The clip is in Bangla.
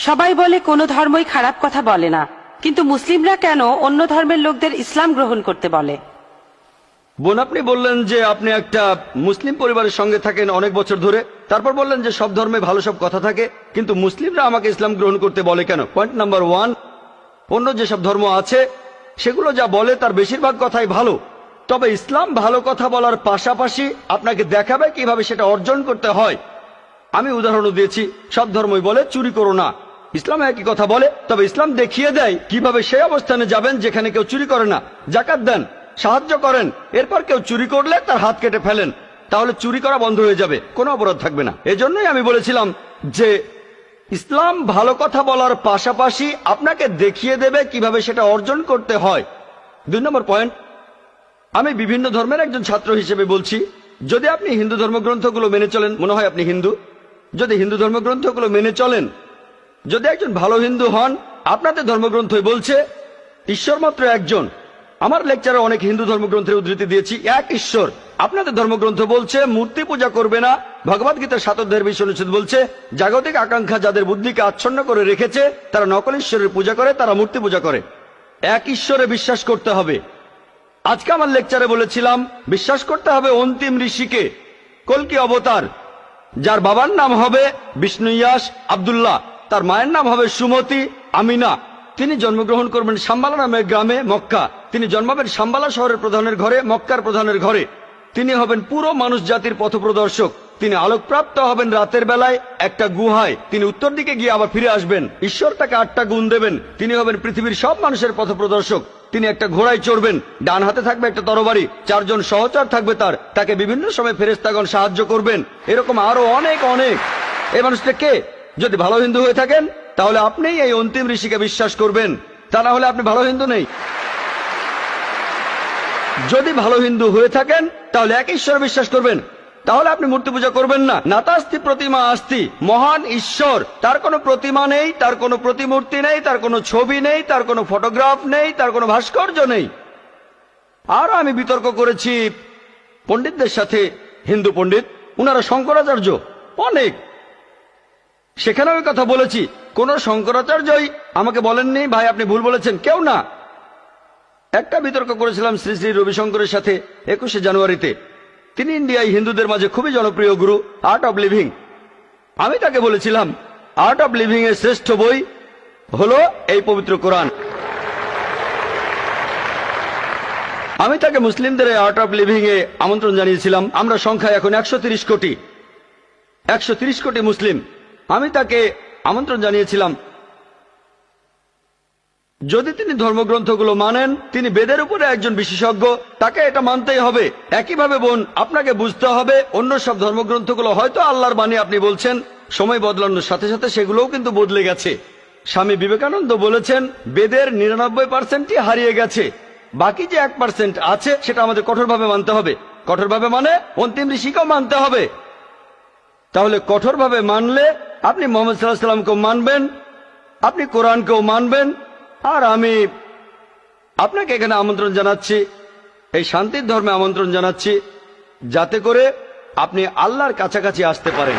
সবাই বলে কোনো ধর্মই খারাপ কথা বলে না, কিন্তু মুসলিমরা কেন অন্য ধর্মের লোকদের ইসলাম গ্রহণ করতে বলে? বোন, আপনি বললেন যে আপনি একটা মুসলিম পরিবারের সঙ্গে থাকেন অনেক বছর ধরে, তারপর বললেন যে সব ধর্মে ভালো সব কথা থাকে, কিন্তু মুসলিমরা আমাকে ইসলাম গ্রহণ করতে বলে কেন? পয়েন্ট নাম্বার 1, অন্য যেসব ধর্ম আছে সেগুলো যা বলে তার বেশিরভাগ কথাই ভালো, তবে ইসলাম ভালো কথা বলার পাশাপাশি আপনাকে দেখাবে কিভাবে সেটা অর্জন করতে হয়। আমি উদাহরণ দিয়েছি, সব ধর্মই বলে চুরি করো না, ইসলাম একই কথা বলে, তবে ইসলাম দেখিয়ে দেয় কিভাবে সেই অবস্থানে যাবেন যেখানে কেউ চুরি করে না। যাকাত দেন, সাহায্য করেন, এরপর কেউ চুরি করলে তার হাত কেটে ফেলেন, তাহলে চুরি করা বন্ধ হয়ে যাবে, কোনো অপরাধ থাকবে না। এজন্যই আমি বলেছিলাম যে ইসলাম ভালো কথা বলার পাশাপাশি আপনাকে দেখিয়ে দেবে কিভাবে সেটা অর্জন করতে হয়। 2 নম্বর পয়েন্ট, আমি বিভিন্ন ধর্মের একজন ছাত্র হিসেবে বলছি, যদি আপনি হিন্দু ধর্মগ্রন্থগুলো মেনে চলেন, মনে হয় আপনি হিন্দু, যদি হিন্দু ধর্মগ্রন্থগুলো মেনে চলেন, যদি একজন ভালো হিন্দু হন, আপনাদের ধর্মগ্রন্থই বলছে ঈশ্বর মাত্র একজন। আমার লেকচারে অনেক হিন্দু ধর্মগ্রন্থের উদ্ধৃতি দিয়েছি, এক ঈশ্বর। আপনাদের ধর্মগ্রন্থ বলছে মূর্তি পূজা করবে না। ভগবদ্গীতার 7 অধ্যায়ের 20 অনুচ্ছেদ বলছে জাগতিক আকাঙ্ক্ষা যাদের বুদ্ধিকে আচ্ছন্ন করে রেখেছে তারা নকল ঈশ্বরের পূজা করে, তারা মূর্তি পূজা করে। এক ঈশ্বরে বিশ্বাস করতে হবে। আজকে আমার লেকচারে বলেছিলাম বিশ্বাস করতে হবে অন্তিম ঋষিকে, কল্কি অবতার, যার বাবার নাম হবে বিষ্ণু ইয়াস আব্দুল্লাহ, তার মায়ের নাম হবে সুমতি আমিনা। তিনি জন্মগ্রহণ করবেন শাম্বালা নামের গ্রামে মক্কা। তিনি জন্মাবেন শাম্বালা শহরের প্রধানের ঘরে, মক্কার প্রধানের ঘরে। তিনি হবেন পুরো মানুষ জাতির পথপ্রদর্শক। তিনি আলোকপ্রাপ্ত হবেন রাতের বেলায় একটা গুহায়। তিনি উত্তর দিকে গিয়ে আবার ফিরে আসবেন। ঈশ্বর তাকে 8টা গুণ দেবেন। তিনি হবেন পৃথিবীর সব মানুষের পথপ্রদর্শক। তিনি একটা ঘোড়ায় চড়বেন, ডান হাতে থাকবে একটা তরবারি, 4 জন সহচর থাকবে তাকে বিভিন্ন সময় ফেরেশতাগণ সাহায্য করবেন। এরকম আরো অনেক অনেক। এই মানুষটা কে? যদি ভালো হিন্দু হয়ে থাকেন তাহলে আপনি এই অন্তিম ঋষিকে বিশ্বাস করবেন, তা না হলে আপনি ভালো হিন্দু নেই। যদি ভালো হিন্দু হয়ে থাকেন তাহলে এক ঈশ্বরে বিশ্বাস করবেন, তাহলে আপনি মূর্তি পূজা করবেন না। নাতাস্তি প্রতিমা আস্তি, মহান ঈশ্বর, তার কোনো প্রতিমা নেই, তার কোনো প্রতিমূর্তি নেই, তার কোনো ছবি নেই, তার কোনো ফটোগ্রাফ নেই, তার কোনো ভাস্কর্য নেই। আর আমি বিতর্ক করেছি পণ্ডিতদের সাথে, হিন্দু পণ্ডিত, উনারা শঙ্করাচার্য অনেক, সেখানে ওই কথা বলেছি। কোন শঙ্করাচার্যই আমাকে বলেননি ভাই আপনি ভুল বলেছেন, কেউ না। একটা বিতর্ক করেছিলাম শ্রী শ্রী রবিশঙ্করের সাথে 21শে জানুয়ারিতে। তিনি ইন্ডিয়ায় হিন্দুদের মাঝে খুবই জনপ্রিয় গুরু, আর্ট অব লিভিং। আমি তাকে বলেছিলাম আর্ট অব লিভিং এর শ্রেষ্ঠ বই হলো এই পবিত্র কোরআন। আমি তাকে মুসলিমদের আর্ট অব লিভিং এ আমন্ত্রণ জানিয়েছিলাম। আমরা সংখ্যায় এখন 130 কোটি, 130 কোটি মুসলিম। আমি তাকে আমন্ত্রণ জানিয়েছিলাম, যদি তিনি ধর্মগ্রন্থগুলো মানেন, তিনি বেদের উপরে একজন বিশেষজ্ঞ, তাকে এটা মানতেই হবে। একইভাবে বোন, আপনাকে বুঝতে হবে অন্য সব ধর্মগ্রন্থগুলো হয়তো আল্লাহর বাণী আপনি বলছেন, সময় বদলানোর সাথে সাথে সেগুলোও কিন্তু বদলে গেছে। স্বামী বিবেকানন্দ বলেছেন বেদের 99%ই হারিয়ে গেছে, বাকি যে 1% আছে সেটা আমাদের কঠোরভাবে মানতে হবে। কঠোরভাবে মানে অন্তিম ঋষিকেও মানতে হবে। তাহলে কঠোরভাবে মানলে আপনি মোহাম্মদ সাল্লাল্লাহু আলাইহি ওয়াসাল্লামকেও মানবেন, আপনি কোরআনকেও মানবেন। আর আমি আপনাকে এখানে আমন্ত্রণ জানাচ্ছি, এই শান্তির ধর্মে আমন্ত্রণ জানাচ্ছি, যাতে করে আপনি আল্লাহর কাছাকাছি আসতে পারেন।